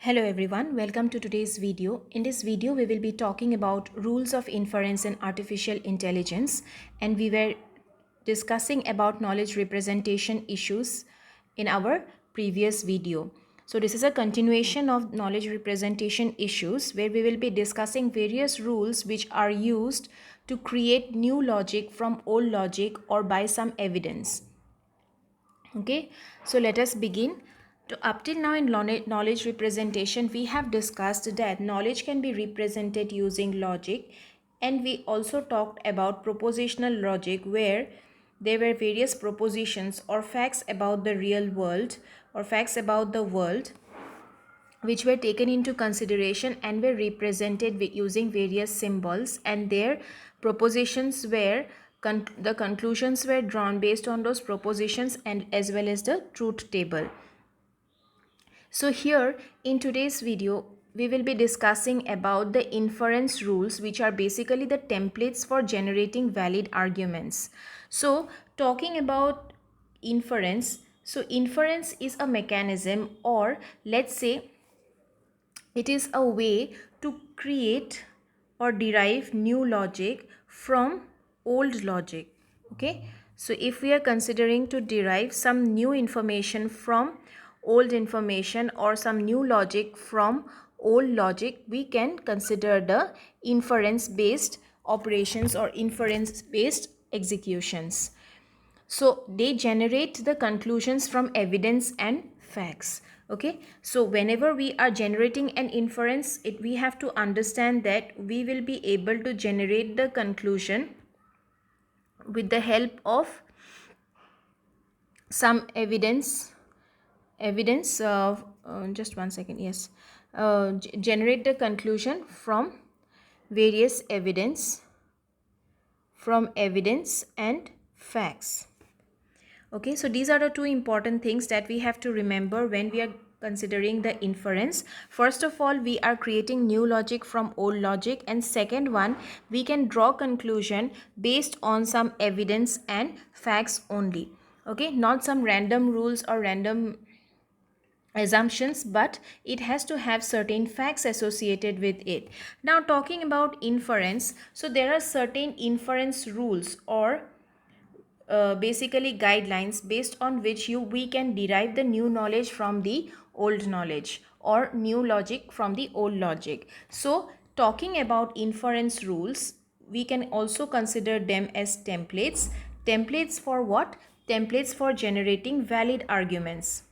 Hello everyone, welcome to today's video. In this video, we will be talking about rules of inference in artificial intelligence, and we were discussing about knowledge representation issues in our previous video. So this is a continuation of knowledge representation issues where we will be discussing various rules which are used to create new logic from old logic or by some evidence. Okay, so let us begin. Up till now in knowledge representation, we have discussed that knowledge can be represented using logic, and we also talked about propositional logic where there were various propositions or facts about the real world or facts about the world which were taken into consideration and were represented using various symbols, and their propositions were the conclusions were drawn based on those propositions and as well as the truth table. So here in today's video we will be discussing about the inference rules, which are basically the templates for generating valid arguments. So talking about inference, so inference is a mechanism, or let's say it is a way to create or derive new logic from old logic. Okay, so if we are considering to derive some new information from old information or some new logic from old logic, we can consider the inference based operations or inference based executions. So they generate the conclusions from evidence and facts. Okay, so whenever we are generating an inference, we have to understand that we will be able to generate the conclusion with the help of some evidence just one second. Yes, generate the conclusion from various evidence and facts. Okay, so these are the two important things that we have to remember when we are considering the inference. First of all, we are creating new logic from old logic, and second one, we can draw conclusion based on some evidence and facts only. Okay, not some random rules or random assumptions, but it has to have certain facts associated with it. Now talking about inference, so there are certain inference rules or basically guidelines based on which we can derive the new knowledge from the old knowledge or new logic from the old logic. So talking about inference rules, we can also consider them as templates for what? Templates for generating valid arguments.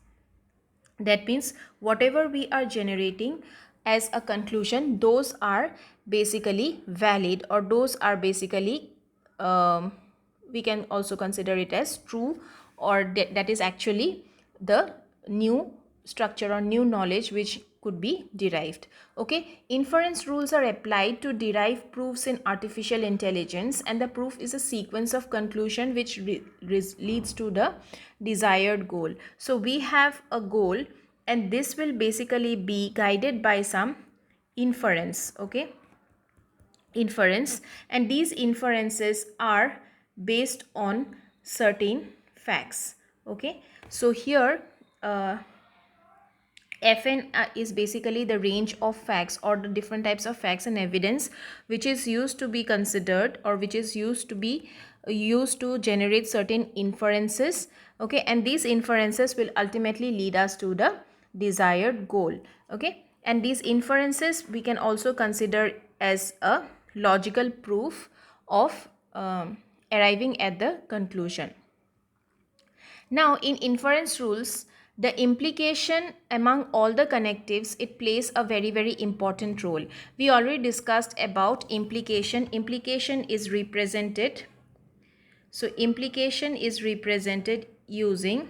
That means whatever we are generating as a conclusion, those are basically valid, or those are basically we can also consider it as true, or that is actually the new structure or new knowledge which could be derived. Okay, inference rules are applied to derive proofs in artificial intelligence, and the proof is a sequence of conclusion which leads to the desired goal. So we have a goal, and this will basically be guided by some inference. Okay, inference, and these inferences are based on certain facts. Okay, so here Fn is basically the range of facts or the different types of facts and evidence which is used to be considered, or which is used to generate certain inferences. Okay, and these inferences will ultimately lead us to the desired goal. Okay, and these inferences we can also consider as a logical proof of arriving at the conclusion. Now in inference rules, the implication among all the connectives, it plays a very important role. We already discussed about implication. Implication is represented. So implication is represented using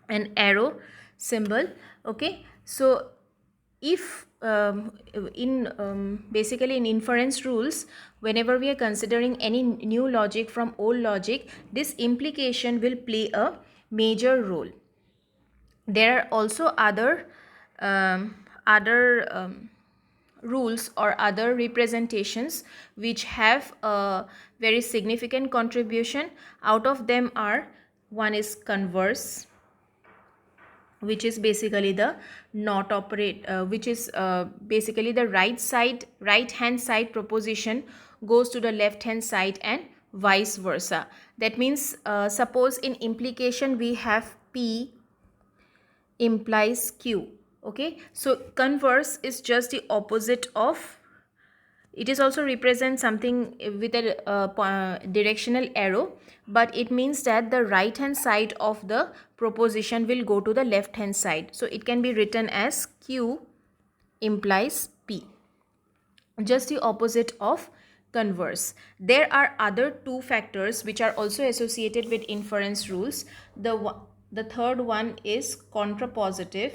an arrow symbol. Okay, so if basically in inference rules, whenever we are considering any new logic from old logic, this implication will play a major role. There are also other rules or other representations which have a very significant contribution. Out of them are, one is converse, which is basically the not operate which is basically the right hand side proposition goes to the left hand side and vice versa. That means suppose in implication we have P implies Q. Okay, so converse is just the opposite of, it is also represent something with a directional arrow, but it means that the right hand side of the proposition will go to the left hand side. So it can be written as Q implies P, just the opposite of converse. There are other two factors which are also associated with inference rules. The third one is contrapositive.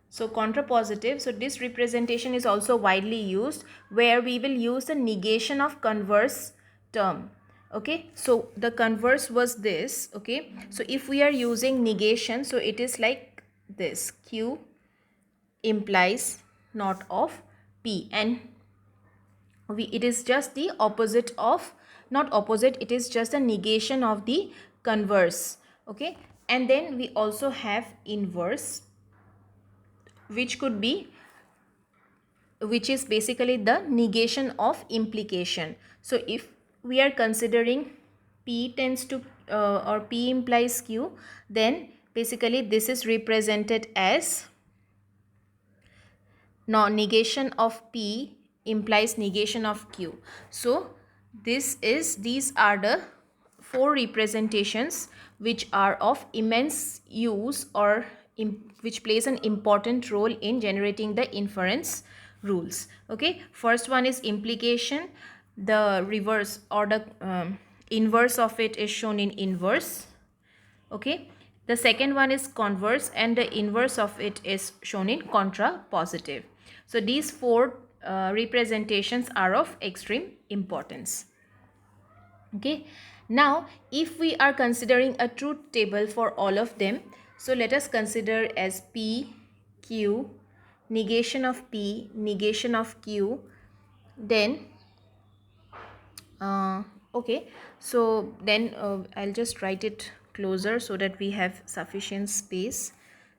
So contrapositive, so this representation is also widely used, where we will use the negation of converse term. Okay, so the converse was this. Okay, so if we are using negation, so it is like this: Q implies not of P, and it is just the opposite of, not opposite, it is just a negation of the converse. Okay, and then we also have inverse, which could be, which is basically the negation of implication. So if we are considering P tends to or P implies Q, then basically this is represented as negation of P implies negation of Q. So these are the four representations which are of immense use, or which plays an important role in generating the inference rules. Okay, first one is implication. The reverse or the inverse of it is shown in inverse. Okay, the second one is converse, and the inverse of it is shown in contrapositive. So these four representations are of extreme importance. Okay, now if we are considering a truth table for all of them, so let us consider as P, Q, negation of P, negation of Q, then okay, so then I'll just write it closer so that we have sufficient space.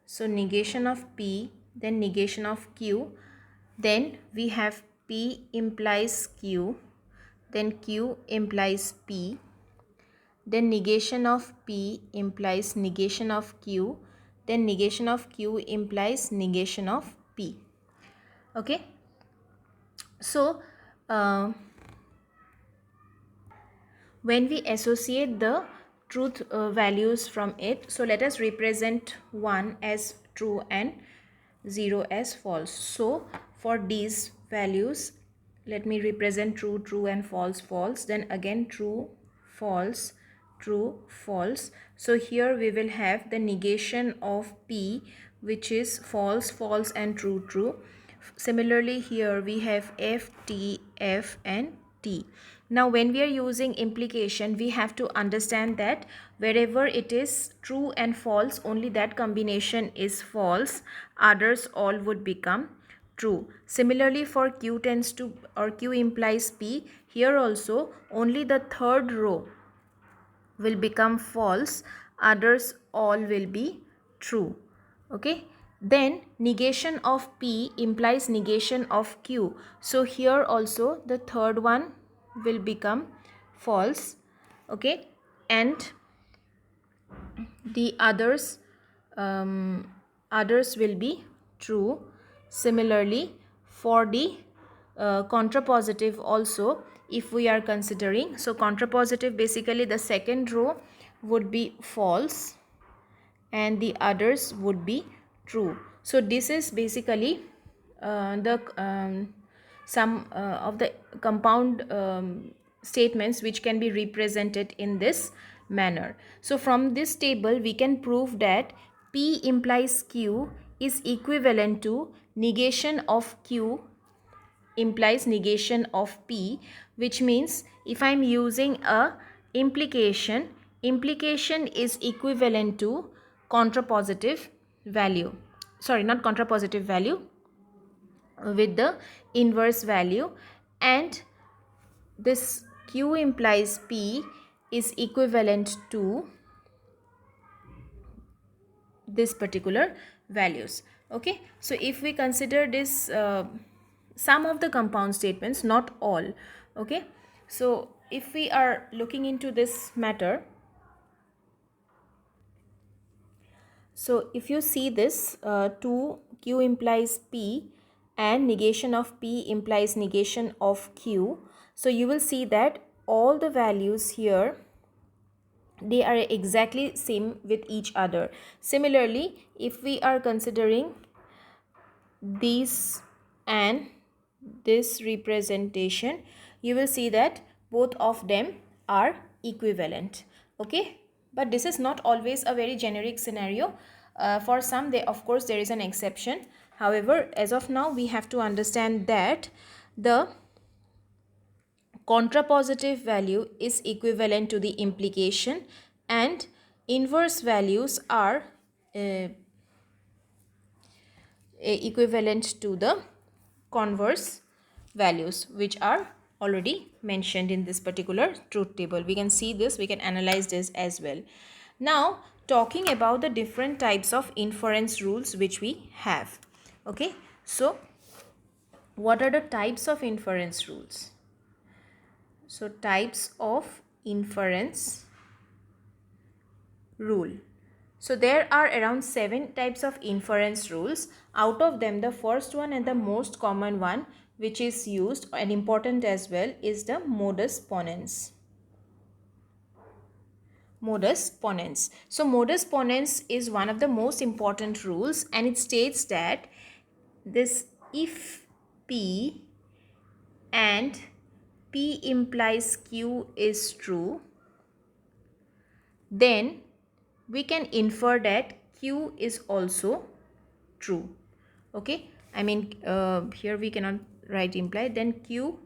So negation of P, then negation of Q, then we have P implies Q, then Q implies P, then negation of P implies negation of Q, then negation of Q implies negation of P. Okay, so when we associate the truth values from it, so let us represent 1 as true and 0 as false. So for these values, let me represent true, true, and false, false, then again true, false, true, false. So here we will have the negation of P, which is false, false, and true, true. Similarly here we have F, T, F, and T. Now when we are using implication, we have to understand that wherever it is true and false, only that combination is false, others all would become true. Similarly for Q tends to, or Q implies P, here also only the third row will become false, others all will be true. Okay, then negation of P implies negation of Q, so here also the third one will become false. Okay, and the others will be true. Similarly for the contrapositive also, if we are considering, so contrapositive, basically the second row would be false and the others would be true. So this is basically the some of the compound statements which can be represented in this manner. So from this table we can prove that P implies Q is equivalent to negation of Q implies negation of P, which means if I'm using a implication, implication is equivalent to contrapositive value, sorry, not contrapositive value, with the inverse value, and this Q implies P is equivalent to this particular values. Okay, so if we consider this some of the compound statements, not all. Okay, so if we are looking into this matter, so if you see this 2 q implies p and negation of p implies negation of q, so you will see that all the values here, they are exactly same with each other. Similarly, if we are considering these and this representation, you will see that both of them are equivalent. Okay, but this is not always a very generic scenario. For some, they, of course, there is an exception. However, as of now, we have to understand that the contrapositive value is equivalent to the implication and inverse values are equivalent to the converse values, which are already mentioned in this particular truth table. We can see this, we can analyze this as well. Now, talking about the different types of inference rules which we have. Okay, so what are the types of inference rules? So types of inference rule. So there are around 7 types of inference rules. Out of them, the first one and the most common one, which is used and important as well, is the modus ponens. Modus ponens. So modus ponens is one of the most important rules, and it states that this if P and P implies Q is true, then we can infer that Q is also true. Okay, I mean here we cannot write imply, then Q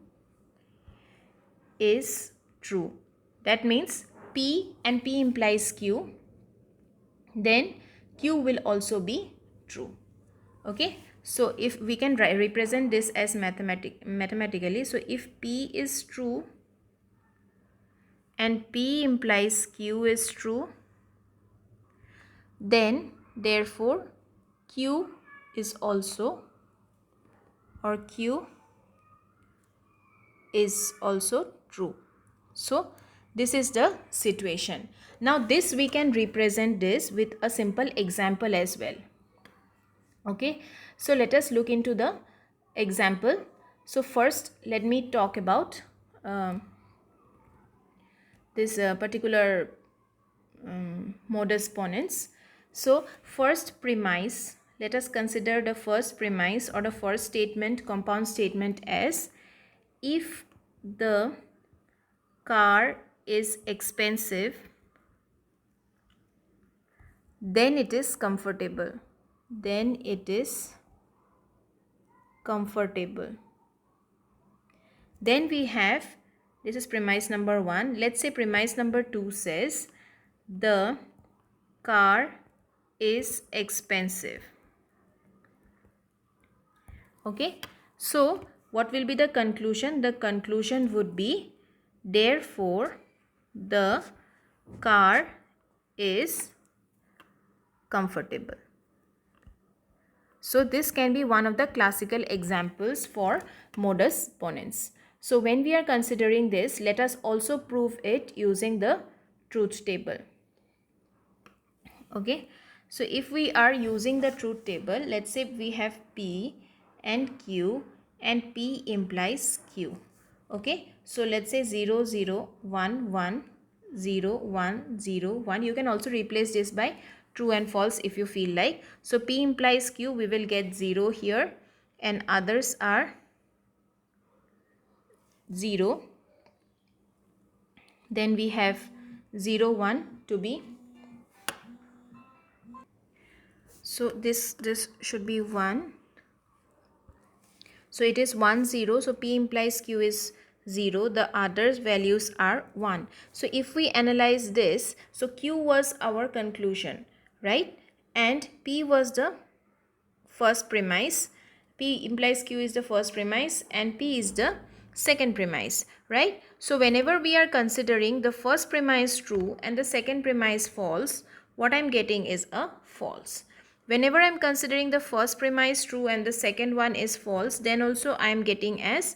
is true. That means P and P implies Q, then Q will also be true. Okay, so if we can represent this as mathematically, so if P is true and P implies Q is true, then therefore Q is also, or Q is also true. So this is the situation. Now this we can represent this with a simple example as well. Okay, so let us look into the example. So first let me talk about this particular modus ponens. So first premise, let us consider the first premise or the first statement, compound statement, as if the car is expensive, then it is comfortable. Then it is comfortable. Then we have, this is premise number 1. Let's say premise number 2 says the car is expensive. Okay, so what will be the conclusion? The conclusion would be, therefore the car is comfortable. So this can be one of the classical examples for modus ponens. So when we are considering this, let us also prove it using the truth table. Okay, so if we are using the truth table, let's say we have P and Q and P implies Q. Okay, so let's say 0 0 1 1 0 1 0 1. You can also replace this by true and false if you feel like. So P implies Q, we will get 0 here, and others are 0. Then we have 0 1 to be, so this should be 1. So it is 1 0. So P implies Q is 0. The others values are 1. So if we analyze this, so Q was our conclusion, right? And P was the first premise. P implies Q is the first premise and P is the second premise, right? So whenever we are considering the first premise true and the second premise false, what I'm getting is a false. Whenever I'm considering the first premise true and the second one is false, then also I'm getting as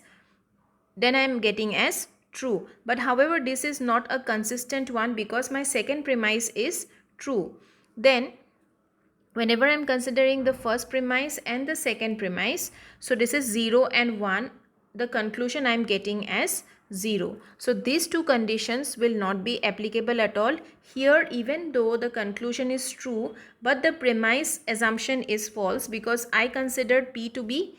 true. But however, this is not a consistent one because my second premise is true. Then whenever I'm considering the first premise and the second premise, so this is 0 and 1, the conclusion I'm getting as 0. So these two conditions will not be applicable at all here, even though the conclusion is true, but the premise assumption is false because I considered P to be,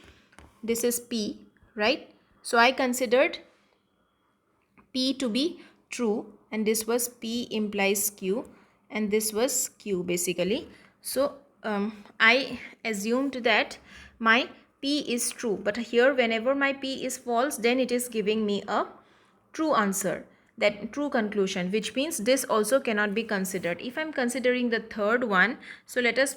this is P, right? So I considered P to be true, and this was P implies Q, and this was Q basically. So I assumed that my P is true, but here whenever my P is false, then it is giving me a true answer, that true conclusion, which means this also cannot be considered. If I'm considering the third one, so let us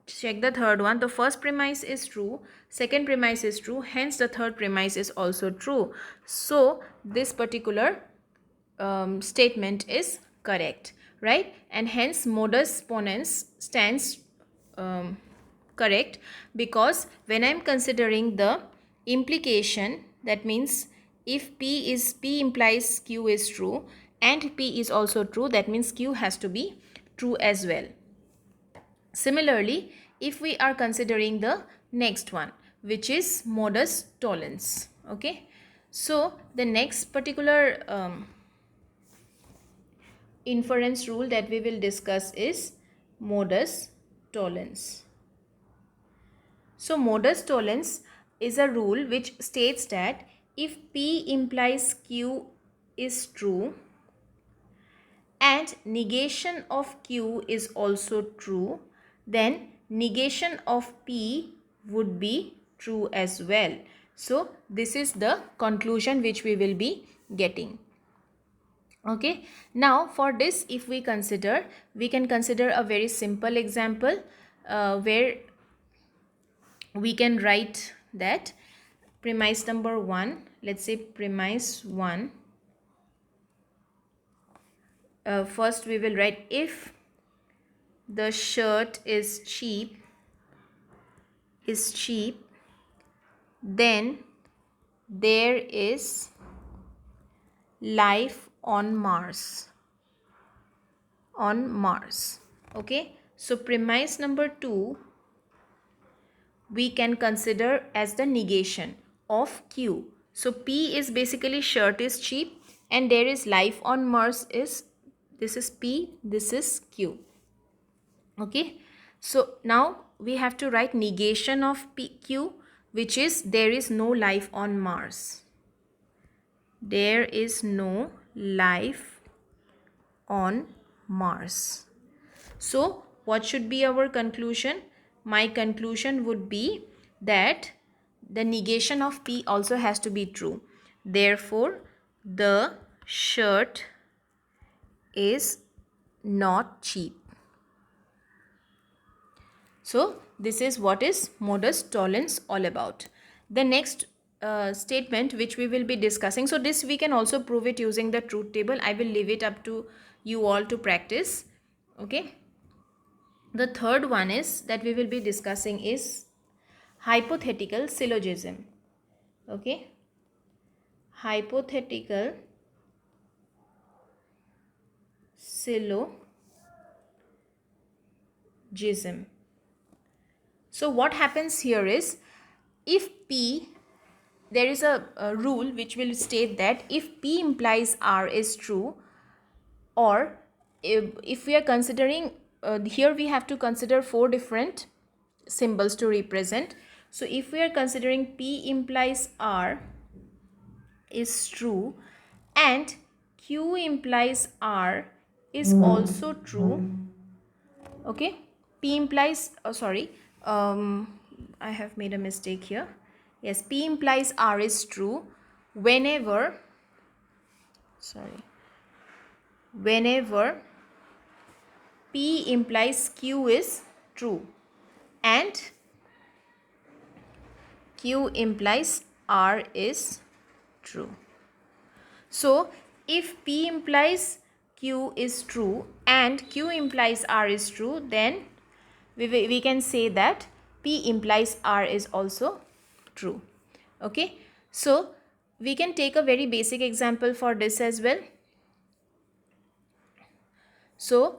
check the third one. The first premise is true, second premise is true, hence the third premise is also true. So this particular statement is correct, right? And hence modus ponens stands correct, because when I'm considering the implication, that means if P implies Q is true and P is also true, that means Q has to be true as well. Similarly, if we are considering the next one, which is modus tollens, okay, so the next particular inference rule that we will discuss is modus tollens. So modus tollens is a rule which states that if P implies Q is true and negation of Q is also true, then negation of P would be true as well. So this is the conclusion which we will be getting. Okay, now for this, if we can consider a very simple example where we can write that premise number 1, let's say premise 1. First we will write, if the shirt is cheap, then there is life on Mars. Okay, so premise number 2 we can consider as the negation of Q. So P is basically shirt is cheap and there is life on Mars is, this is P, this is Q. Okay, so now we have to write negation of Q, which is there is no life on Mars. There is no life on Mars. So what should be our conclusion? My conclusion would be that the negation of P also has to be true. Therefore, the shirt is not cheap. So this is what is modus tollens all about. The next statement which we will be discussing, so this we can also prove it using the truth table. I will leave it up to you all to practice. Okay. The third one is that we will be discussing is hypothetical syllogism. Okay. Hypothetical syllogism. So what happens here is, if P, there is a rule which will state that if P implies R is true, or if we are considering here we have to consider 4 different symbols to represent. So if we are considering P implies R is true and Q implies R is also true, okay, P implies I have made a mistake here. Yes, P implies R is true whenever P implies Q is true and Q implies R is true. So if P implies Q is true and Q implies R is true, then we can say that P implies R is also true. Okay, so we can take a very basic example for this as well. So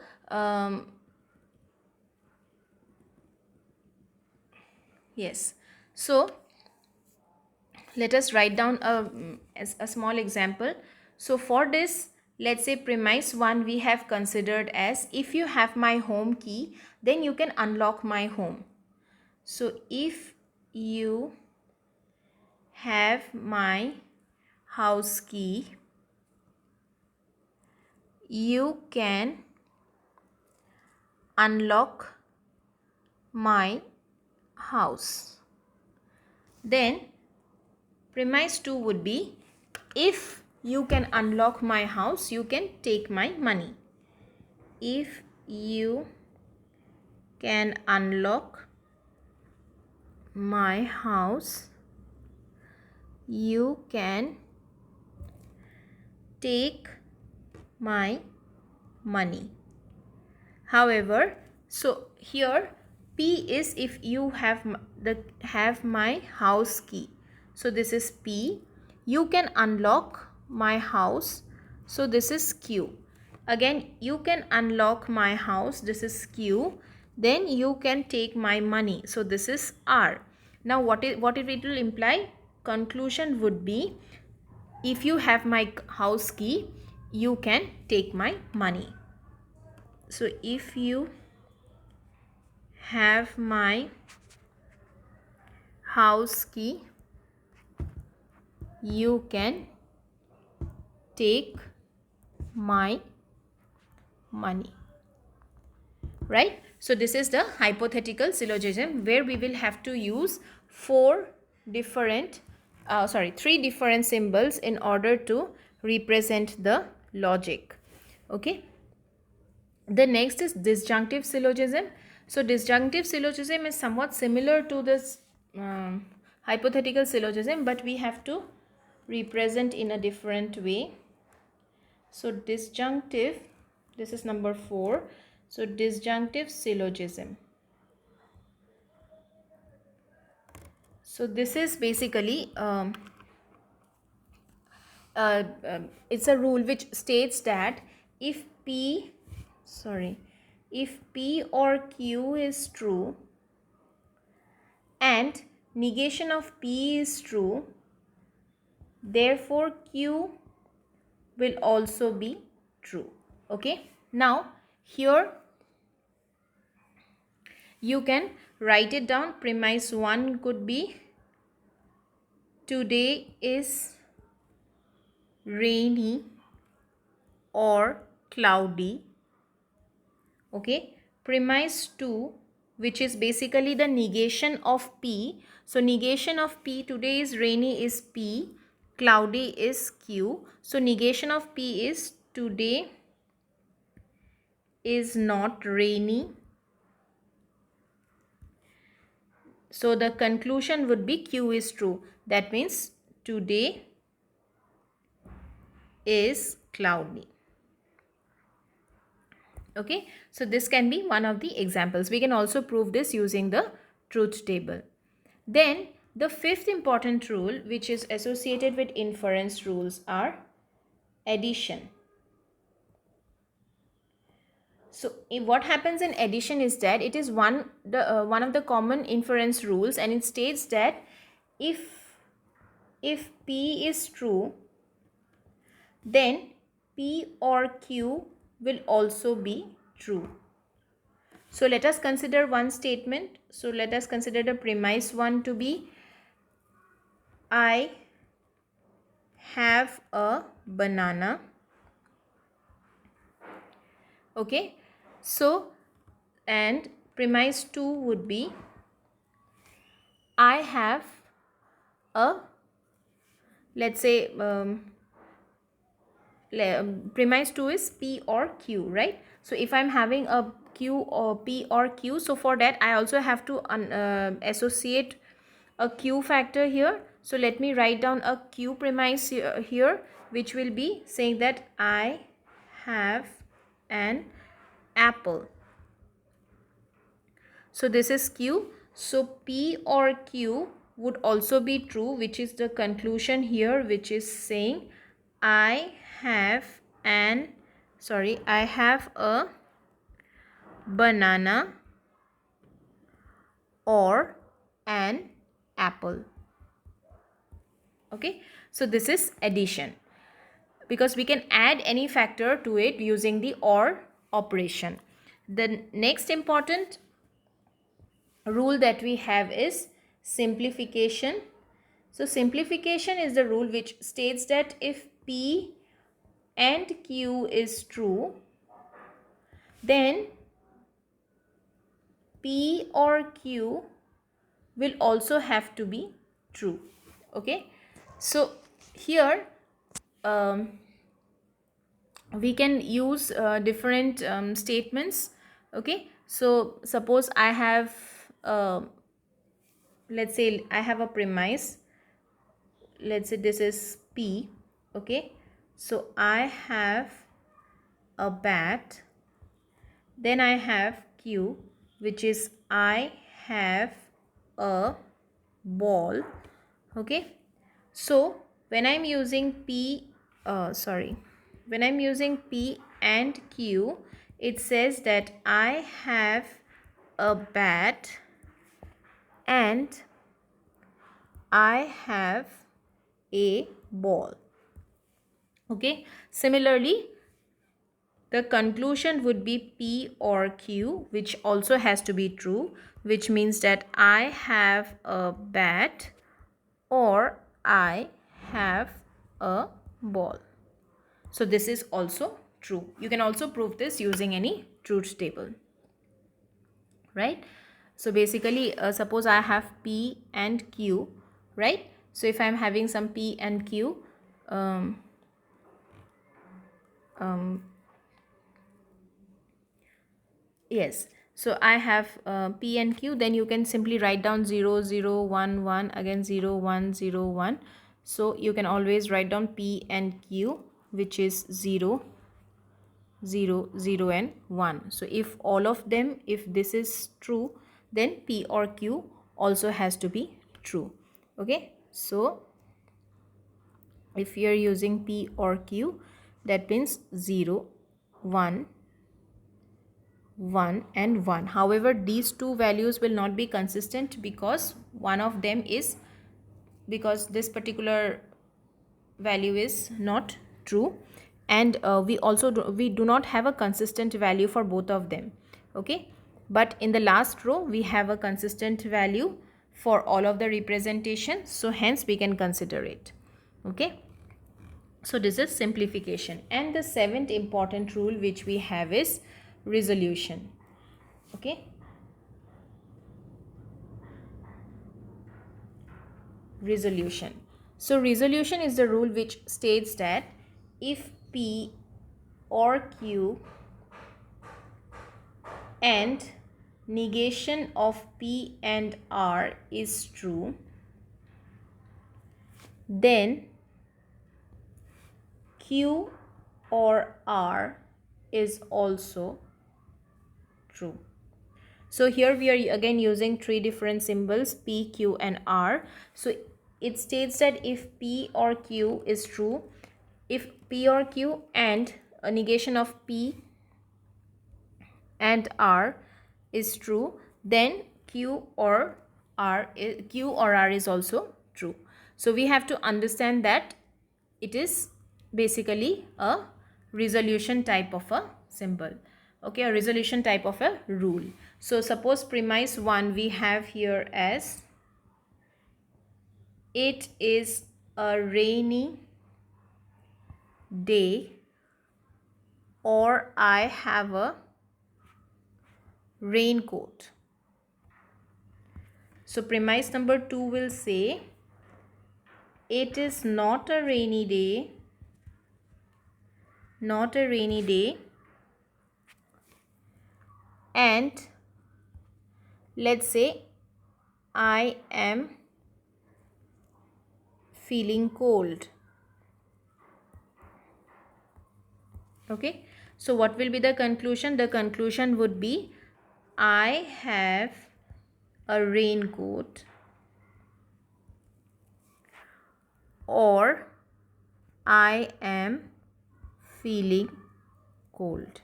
yes, so let us write down as a small example. So for this, let's say premise 1 we have considered as, if you have my home key, then you can unlock my home. So if you have my house key, you can unlock my house. Then premise 2 would be, if you can unlock my house, you can take my money. If you can unlock my house, you can take my money. However, so here P is if you have my house key. So this is P. You can unlock my house. So this is Q. Again, you can unlock my house. This is Q. Then you can take my money. So this is R. Now what it will imply? Conclusion would be, if you have my house key, you can take my money. So if you have my house key, you can take my money. Right? So this is the hypothetical syllogism where we will have to use three different symbols in order to represent the logic. Okay. The next is disjunctive syllogism. So disjunctive syllogism is somewhat similar to this hypothetical syllogism, but we have to represent in a different way. So disjunctive, this is number 4. So disjunctive syllogism. So this is basically it's a rule which states that if P or Q is true and negation of P is true, therefore Q will also be true. Okay. Now here you can write it down. Premise 1 could be, today is rainy or cloudy. Okay. Premise 2, which is basically the negation of P. So negation of P, today is rainy is P, cloudy is Q. So negation of P is, today is not rainy. So the conclusion would be Q is true. That means today is cloudy. Okay, so this can be one of the examples. We can also prove this using the truth table. Then the fifth important rule which is associated with inference rules are addition. So what happens in addition is that it is one of the common inference rules, and it states that if P is true, then P or Q will also be true. So let us consider one statement. So let us consider the premise 1 to be, I have a banana. Okay. So, and premise 2 would be, I have a, let's say, premise 2 is P or Q, right? So if I'm having a Q or P or Q, so for that I also have to associate a Q factor here. So let me write down a Q premise here, which will be saying that I have an apple. So this is Q. So P or Q would also be true, which is the conclusion here, which is saying I have a banana or an apple. Okay, so this is addition, because we can add any factor to it using the OR operation. The next important rule that we have is simplification. So simplification is the rule which states that if P and Q is true, then P or Q will also have to be true. Okay, so here we can use different statements. Okay, so suppose I have let's say I have a premise. Let's say this is P. Okay, so I have a bat. Then I have Q, which is I have a ball. Okay, so when I'm using when I'm using P and Q, it says that I have a bat and I have a ball. Okay, similarly, the conclusion would be P or Q, which also has to be true, which means that I have a bat or I have a ball. So this is also true. You can also prove this using any truth table, right? So basically, suppose I have P and Q, right? So if I'm having some P and Q, yes, so I have P and Q, then you can simply write down 0 0 1 1, again 0 1 0 1. So you can always write down P and Q, which is 0 0 0 and 1. So if all of them, if this is true, then P or Q also has to be true. Okay, so if you are using P or Q, that means 0 1 1 and 1. However, these two values will not be consistent because one of them is, because this particular value is not true, and we do not have a consistent value for both of them. Okay, but in the last row we have a consistent value for all of the representation, so hence we can consider it. Okay, so this is simplification. And the seventh important rule which we have is resolution. Okay, resolution. So resolution is the rule which states that if P or Q and negation of P and R is true, then Q or R is also true. So here we are again using three different symbols, P, Q and R. So it states that if P or Q is true, if P or Q and a negation of P and R is true, then Q or R is also true. So we have to understand that it is basically a resolution type of a symbol. Okay, a resolution type of a rule. So suppose premise 1 we have here as it is a rainy day or I have a raincoat. So premise number 2 will say it is not a rainy day, and let's say I am feeling cold. Okay, So what will be the conclusion? The conclusion would be, I have a raincoat, or I am feeling cold.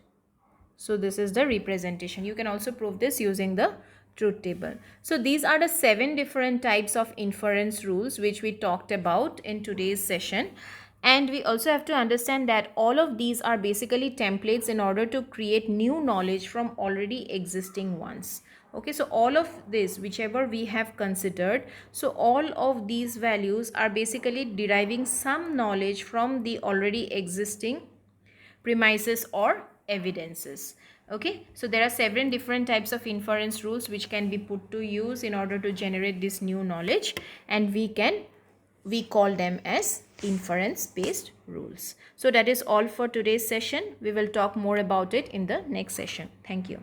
So this is the representation. You can also prove this using the truth table. So these are the 7 different types of inference rules which we talked about in today's session. And we also have to understand that all of these are basically templates in order to create new knowledge from already existing ones. Okay, so all of this, whichever we have considered, so all of these values are basically deriving some knowledge from the already existing premises or evidences. Okay, so there are 7 different types of inference rules which can be put to use in order to generate this new knowledge, and we call them as inference based rules. So that is all for today's session. We will talk more about it in the next session. Thank you.